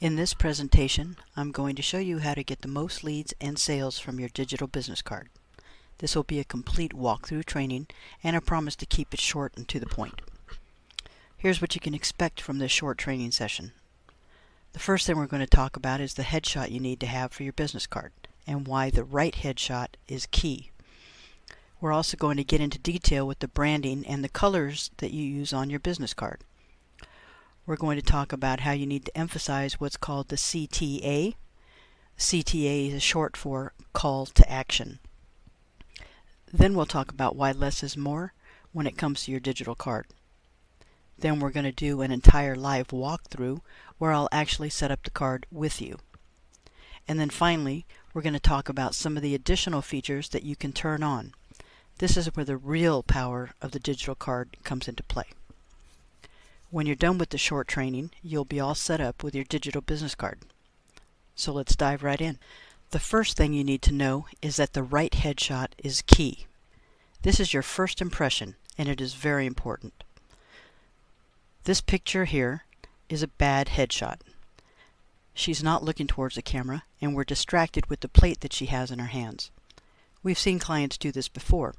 In this presentation, I'm going to show you how to get the most leads and sales from your digital business card. This will be a complete walkthrough training, and I promise to keep it short and to the point. Here's what you can expect from this short training session. The first thing we're going to talk about is the headshot you need to have for your business card, and why the right headshot is key. We're also going to get into detail with the branding and the colors that you use on your business card. We're going to talk about how you need to emphasize what's called the CTA. CTA is short for Call to Action. Then we'll talk about why less is more when it comes to your digital card. Then we're going to do an entire live walkthrough where I'll actually set up the card with you. And then finally, we're going to talk about some of the additional features that you can turn on. This is where the real power of the digital card comes into play. When you're done with the short training, you'll be all set up with your digital business card. So let's dive right in. The first thing you need to know is that the right headshot is key. This is your first impression, and it is very important. This picture here is a bad headshot. She's not looking towards the camera, and we're distracted with the plate that she has in her hands. We've seen clients do this before,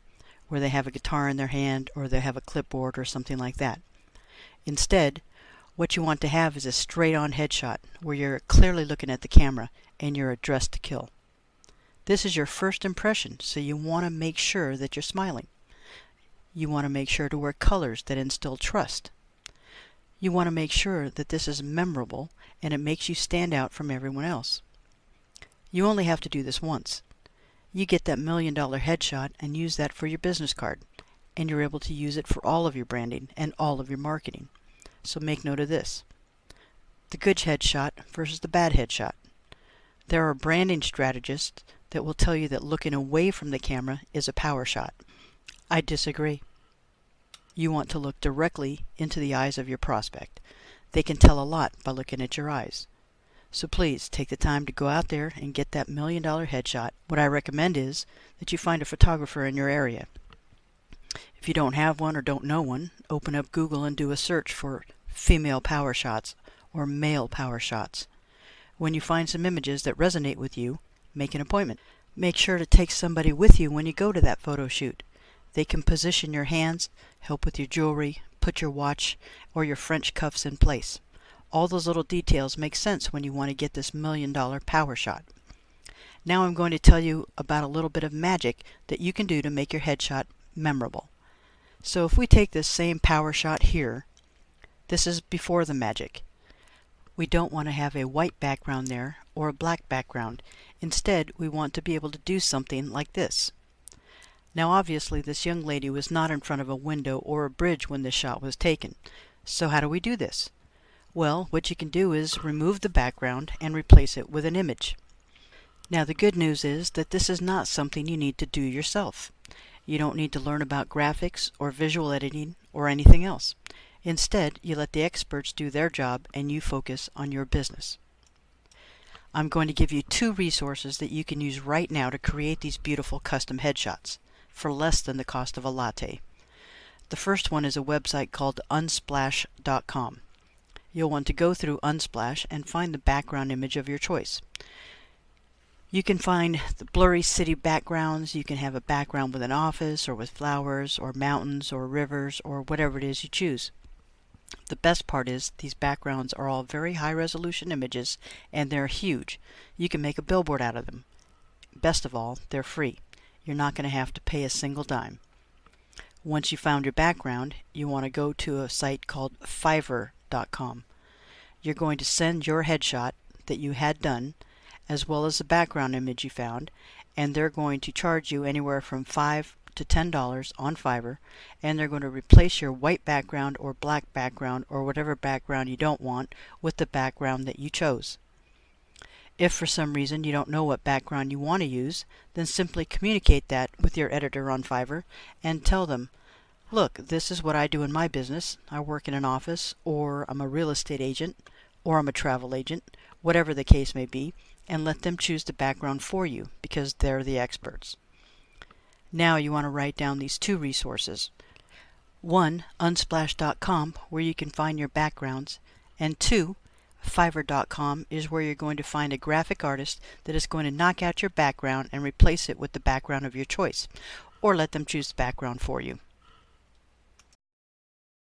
where they have a guitar in their hand, or they have a clipboard or something like that. Instead, what you want to have is a straight-on headshot where you're clearly looking at the camera and you're dressed to kill. This is your first impression, so you want to make sure that you're smiling. You want to make sure to wear colors that instill trust. You want to make sure that this is memorable and it makes you stand out from everyone else. You only have to do this once. You get that $1 million headshot and use that for your business card, and you're able to use it for all of your branding and all of your marketing. So make note of this. The good headshot versus the bad headshot. There are branding strategists that will tell you that looking away from the camera is a power shot. I disagree. You want to look directly into the eyes of your prospect. They can tell a lot by looking at your eyes. So please take the time to go out there and get that $1 million headshot. What I recommend is that you find a photographer in your area. If you don't have one or don't know one, open up Google and do a search for female power shots or male power shots. When you find some images that resonate with you, make an appointment. Make sure to take somebody with you when you go to that photo shoot. They can position your hands, help with your jewelry, put your watch or your French cuffs in place. All those little details make sense when you want to get this $1 million power shot. Now I'm going to tell you about a little bit of magic that you can do to make your headshot memorable. So if we take this same power shot here, this is before the magic. We don't want to have a white background there or a black background. Instead, we want to be able to do something like this. Now obviously this young lady was not in front of a window or a bridge when this shot was taken. So how do we do this? Well, what you can do is remove the background and replace it with an image. Now the good news is that this is not something you need to do yourself. You don't need to learn about graphics or visual editing or anything else. Instead, you let the experts do their job and you focus on your business. I'm going to give you 2 resources that you can use right now to create these beautiful custom headshots for less than the cost of a latte. The first one is a website called unsplash.com. You'll want to go through Unsplash and find the background image of your choice. You can find the blurry city backgrounds. You can have a background with an office or with flowers or mountains or rivers or whatever it is you choose. The best part is these backgrounds are all very high resolution images and they're huge. You can make a billboard out of them. Best of all, they're free. You're not going to have to pay a single dime. Once you found your background, you want to go to a site called Fiverr.com. You're going to send your headshot that you had done as well as the background image you found, and they're going to charge you anywhere from $5 to $10 on Fiverr, and they're going to replace your white background or black background or whatever background you don't want with the background that you chose. If for some reason you don't know what background you want to use, then simply communicate that with your editor on Fiverr and tell them, look, this is what I do in my business. I work in an office, or I'm a real estate agent, or I'm a travel agent, whatever the case may be, and let them choose the background for you because they're the experts. Now you want to write down these 2 resources. 1, unsplash.com, where you can find your backgrounds, and 2, Fiverr.com is where you're going to find a graphic artist that is going to knock out your background and replace it with the background of your choice, or let them choose the background for you.